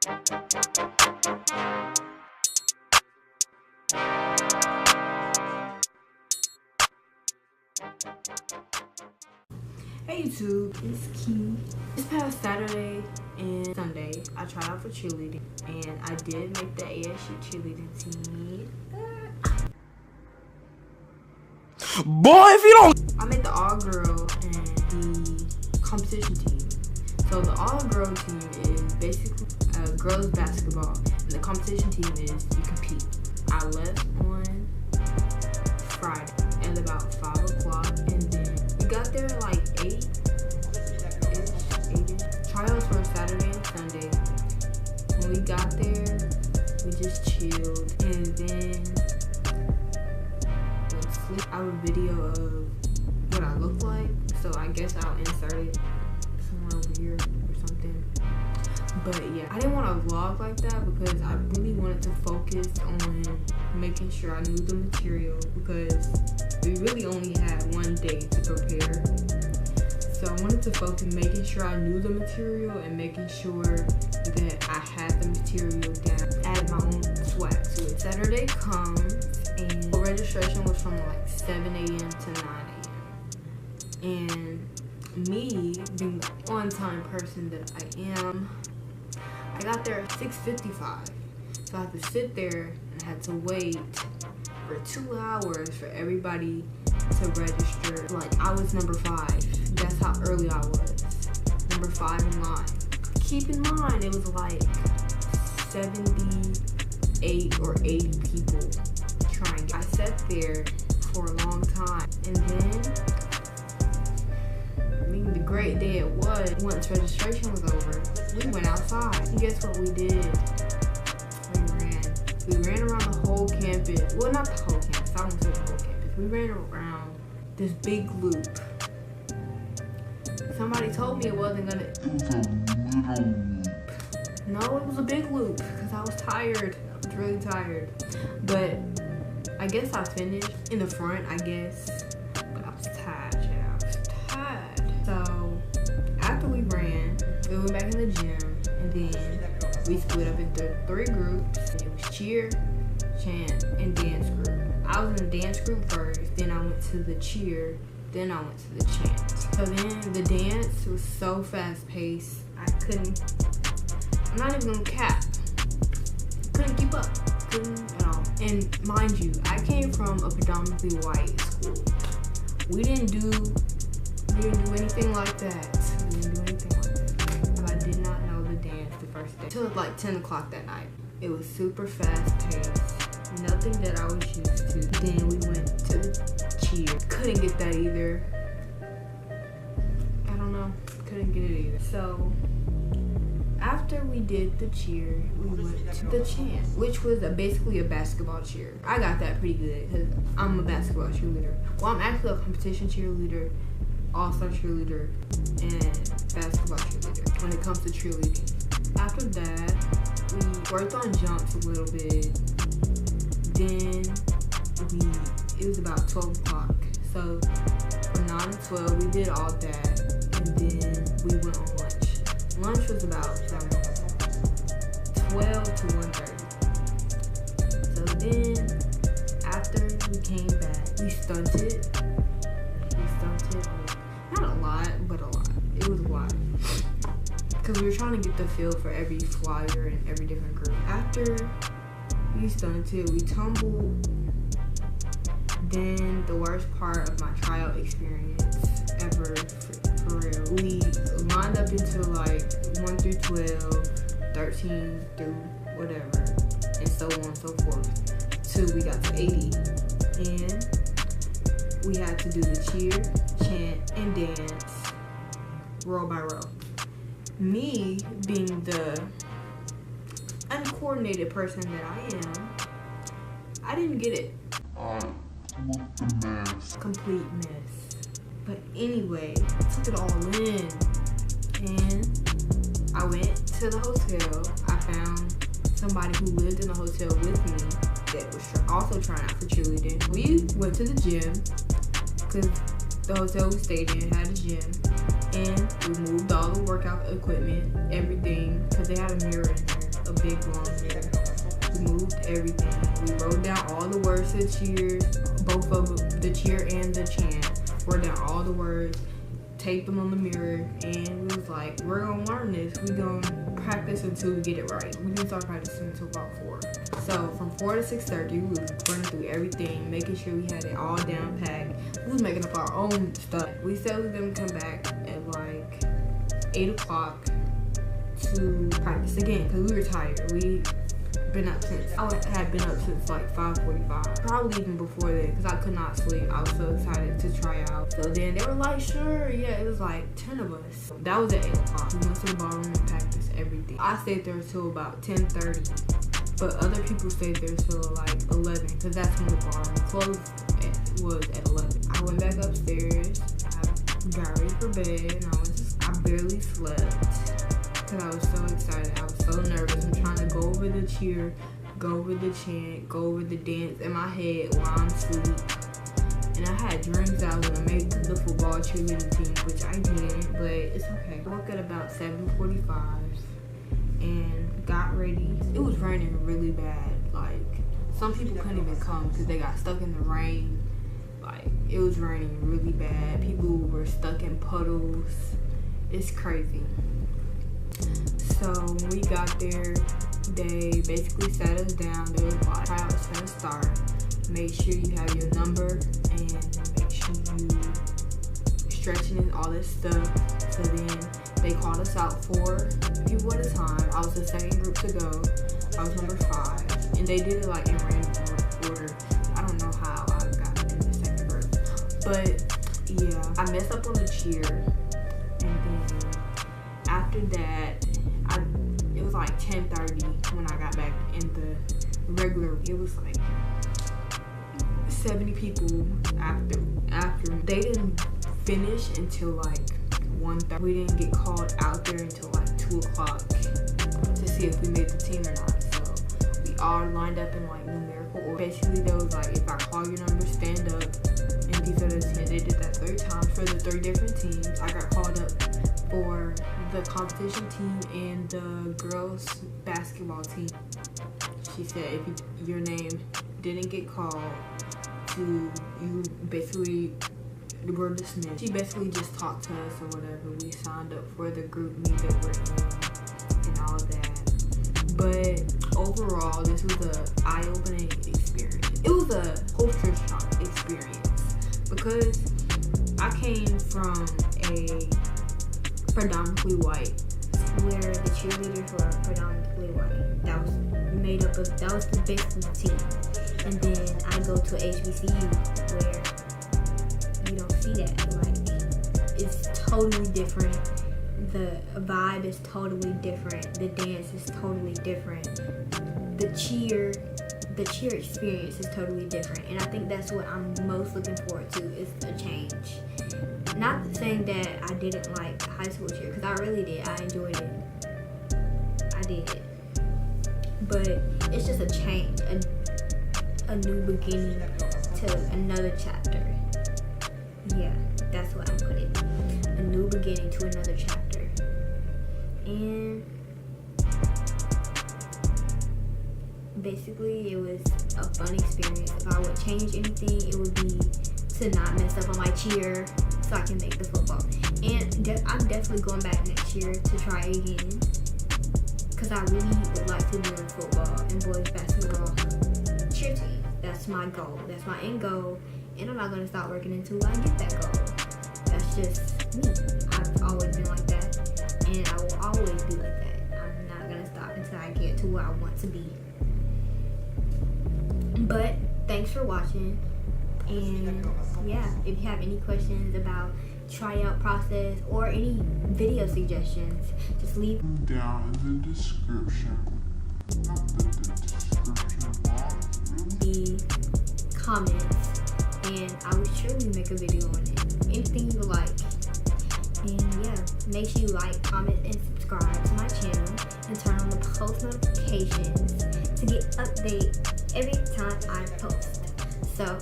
Hey YouTube, it's Key. This past Saturday and Sunday, I tried out for cheerleading, and I did make the ASU cheerleading team. Boy, if you don't... I made the all-girl and the competition team. So the all-girl team is basically girls basketball, and the competition team is you compete. I left on Friday at about 5 o'clock, and then we got there like 8-ish. Tryouts were Saturday and Sunday. When we got there, we just chilled, and then I have a video of what I look like, so I guess I'll insert it somewhere over here or something. But yeah, I didn't want to vlog like that because I really wanted to focus on making sure I knew the material, because we really only had one day to prepare. So I wanted to focus making sure I knew the material and making sure that I had the material down. Add my own swag to it. Saturday comes and registration was from like 7 a.m. to 9 a.m. And me, being the on-time person that I am, I got there at 6:55. So I had to sit there and I had to wait for 2 hours for everybody to register. Like, I was number 5. That's how early I was. Number 5 in line. Keep in mind, it was like 78 or 80 people trying. I sat there for a long time, and then, I mean, the great day it was, once registration was over, we went outside. And guess what we did? We ran around the whole campus. Well, not the whole campus. I won't say the whole campus. We ran around this big loop. Somebody told me it wasn't gonna. It was a little loop. No, it was a big loop because I was tired. I was really tired. But I guess I finished in the front, I guess. But I was tired, yeah. I was tired. So after we ran, we went back in the gym, and then we split up into 3 groups. It was cheer, chant, and dance group. I was in the dance group first, then I went to the cheer, then I went to the chant. So then the dance was so fast paced, I'm not even gonna cap. Couldn't keep up, couldn't at all. And mind you, I came from a predominantly white school. We didn't do anything like that. But I did not know the dance the first day. Till like 10 o'clock that night. It was super fast paced. Nothing that I was used to. Then we went to the cheer. Couldn't get that either. I don't know. Couldn't get it either. So after we did the cheer, we went to the chant, which was basically a basketball cheer. I got that pretty good because I'm a basketball cheerleader. Well, I'm actually a competition cheerleader, all-star cheerleader, and basketball cheerleader when it comes to cheerleading. After that, we worked on jumps a little bit. Then it was about 12 o'clock. So from 9 to 12, we did all that, and then we went on lunch. Lunch was about 12 to 1:30. So then, after we came back, we stunted. Not a lot, but a lot. It was a lot. Because we were trying to get the feel for every flyer and every different group. After we stunted, we tumbled. Then the worst part of my tryout experience ever, for real. We lined up into like 1 through 12, 13 through whatever, and so on and so forth, till we got to 80. And we had to do the cheer, chant, and dance, row by row. Me, being the uncoordinated person that I am, I didn't get it. Complete mess. But anyway, I took it all in, and I went to the hotel. I found somebody who lived in the hotel with me that was also trying out for cheerleading. We went to the gym because the hotel we stayed in had a gym, and we moved all the workout equipment, everything, because they had a mirror in there. a big long mirror. We moved everything. We wrote down all the words to the cheer, both of the cheer and the chant. Wrote down all the words, taped them on the mirror, and we was like, we're gonna learn this. We gonna practice until we get it right. We didn't start practicing until about 4. So from 4 to 6:30, we was running through everything, making sure we had it all down packed. We was making up our own stuff. We said we were gonna come back at like 8 o'clock to practice again because we were tired. We been up since I had been up since like 5:45, probably even before that, because I could not sleep. I was so excited to try out. So then they were like, sure, yeah. It was like 10 of us. That was at 8 o'clock. We went to the ballroom and practiced everything. I stayed there till about 10:30, but other people stayed there till like 11, because that's when the ballroom closed. Was at 11. I went back upstairs. I got ready for bed, and I barely slept. Because I was so excited. I was so nervous. I'm trying to go over the cheer, go over the chant, go over the dance in my head while I'm asleep. And I had dreams that I was going to make the football cheerleading team, which I didn't, but it's okay. I woke at about 7:45 and got ready. It was raining really bad. Like, some people couldn't even come because they got stuck in the rain. Like, it was raining really bad. People were stuck in puddles. It's crazy. So when we got there, they basically sat us down. They was like, tryouts gonna start. Make sure you have your number and make sure you stretching and all this stuff. So then they called us out 4 people at a time. I was the second group to go. I was number 5, and they did it like in random order. I don't know how I got in the second group, but yeah, I messed up on the cheer, and then after that, it was like 10:30 when I got back in the regular. It was like 70 people after. They didn't finish until like 1:30. We didn't get called out there until like 2 o'clock to see if we made the team or not. So we all lined up in like numerical order. Basically, there was like, if I call your number, stand up. And these are the 10. They did that 3 times for the 3 different teams. I got called up for the competition team and the girls basketball team. She said if your name didn't get called, you basically were dismissed. She basically just talked to us or whatever. We signed up for the group meet that we're in and all of that. But overall, this was an eye-opening experience. It was a culture shock experience because I came from a predominantly white, where the cheerleaders were predominantly white. That was the best of the team. And then I go to HBCU where you don't see that. Like, it's totally different. The vibe is totally different. The dance is totally different. The cheer experience is totally different. And I think that's what I'm most looking forward to, is a change. Not saying that I didn't like high school cheer, because I really did. I enjoyed it. I did. But it's just a change, a new beginning to another chapter. Yeah, that's what I'm putting. A new beginning to another chapter. And basically, it was a fun experience. If I would change anything, it would be to not mess up on my cheer so I can make the football. And I'm definitely going back next year to try again, because I really would like to do a football and boys basketball cheer team. That's my goal. That's my end goal. And I'm not going to stop working until I get that goal. That's just me. I've always been like that. And I will always be like that. I'm not going to stop until I get to where I want to be. But thanks for watching. And yeah, if you have any questions about tryout process or any video suggestions, just leave them down in the description. Not the description box, really. the comments, and I will surely make a video on it. Anything you like. And yeah, make sure you like, comment, and subscribe to my channel, and turn on the post notifications to get updates every time I post. So